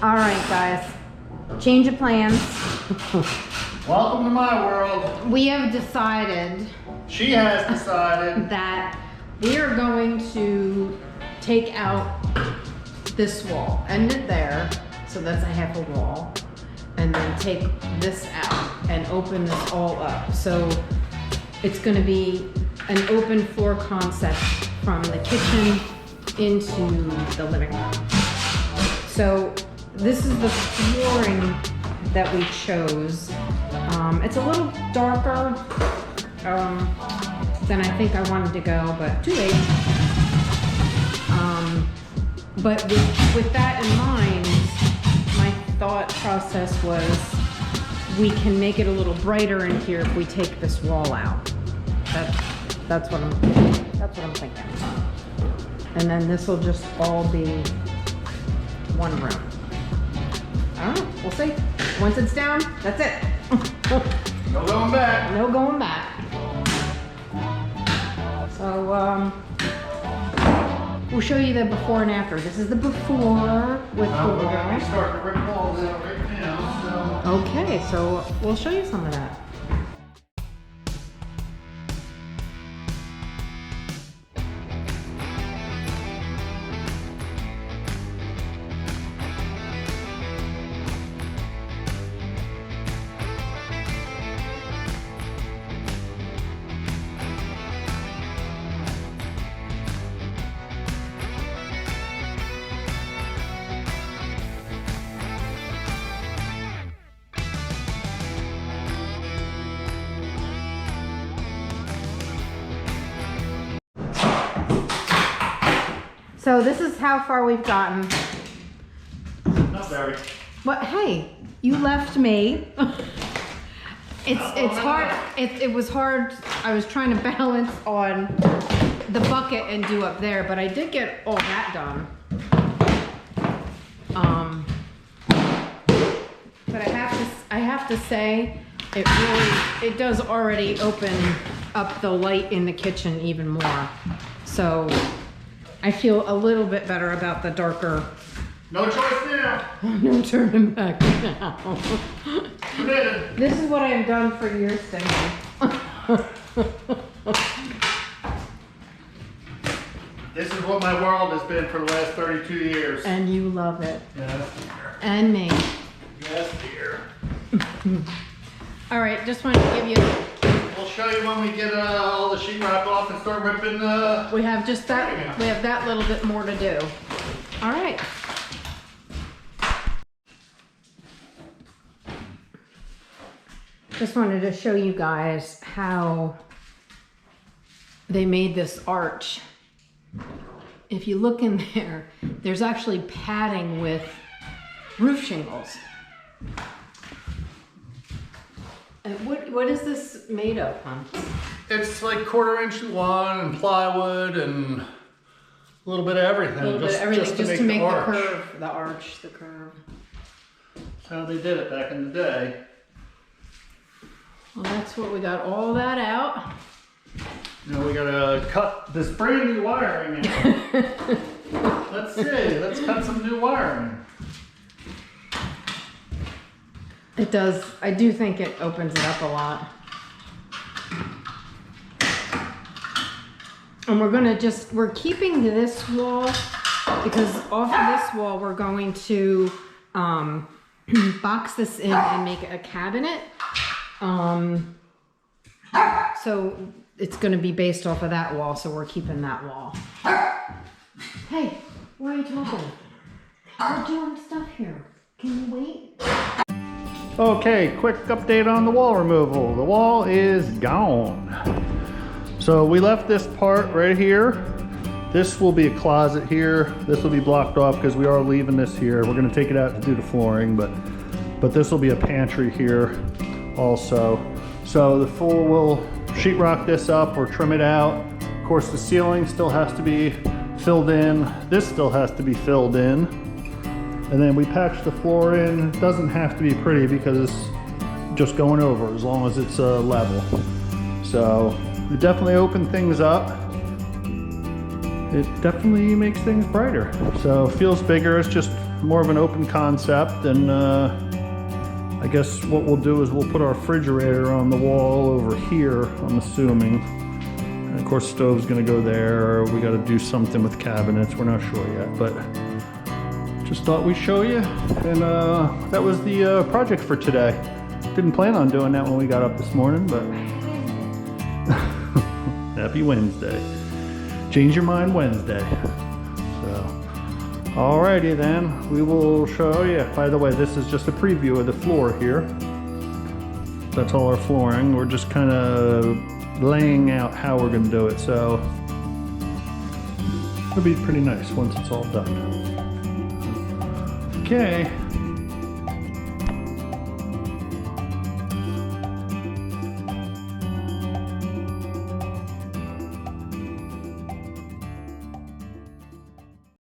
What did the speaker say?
All right, guys. Change of plans. Welcome to my world. We have decided. She has decided that we are going to take out this wall, end it there, so that's a half a wall, and then take this out and open this all up. So it's going to be an open floor concept from the kitchen into the living room. So this is the flooring that we chose. It's a little darker than I think I wanted to go, but too late. But with that in mind, my thought process was we can make it a little brighter in here if we take this wall out. That's what I'm thinking. And then this will just all be one room. I don't know, we'll see. Once it's down, that's it. no going back. No going back. So, we'll show you the before and after. This is the before with the We're wall. going to be starting to rip walls out right now. So. Okay, so we'll show you some of that. So this is how far we've gotten. Not very. But hey, you left me. It's hard. It was hard. I was trying to balance on the bucket and do up there, but I did get all that done. But I have to say, it does already open up the light in the kitchen even more. So I feel a little bit better about the darker. No choice now. No turning back now. Committed. This is what I've done for years, Cindy. This is what my world has been for the last 32 years. And you love it. Yes, dear. And me. Yes, dear. All right, just wanted to give you. We'll show you when we get all the sheetrock off and start ripping. We have just that. We have that little bit more to do. All right. Just wanted to show you guys how they made this arch. If you look in there, there's actually padding with roof shingles. And what is this made of, huh? It's like 1/4 inch lawn and plywood and a little bit of everything. A little bit of everything, just to make the curve, the curve. That's how they did it back in the day. Well, that's what we got all that out. Now we gotta cut this brand new wiring out. Let's see, let's cut some new wiring. It does, I do think it opens it up a lot. And we're keeping this wall because off of this wall we're going to box this in and make a cabinet. So it's going to be based off of that wall, so we're keeping that wall. Hey, why are you talking? We're doing stuff here. Can you wait? Okay, quick update on the wall removal. The wall is gone. So we left this part right here. This will be a closet here. This will be blocked off because we are leaving this here. We're going to take it out to do the flooring, but this will be a pantry here also. So the full will sheetrock this up or trim it out. Of course, the ceiling still has to be filled in. This still has to be filled in. And then we patch the floor in. It doesn't have to be pretty because it's just going over as long as it's level. So we definitely open things up. It definitely makes things brighter. So it feels bigger. It's just more of an open concept, and I guess what we'll do is we'll put our refrigerator on the wall over here, I'm assuming. And of course, stove's gonna go there, or we gotta do something with cabinets, we're not sure yet, but just thought we'd show you. And that was the project for today. Didn't plan on doing that when we got up this morning, but happy Wednesday. Change your mind Wednesday. So, alrighty then, we will show you. By the way, this is just a preview of the floor here. That's all our flooring. We're just kind of laying out how we're gonna do it. So, it'll be pretty nice once it's all done. Okay.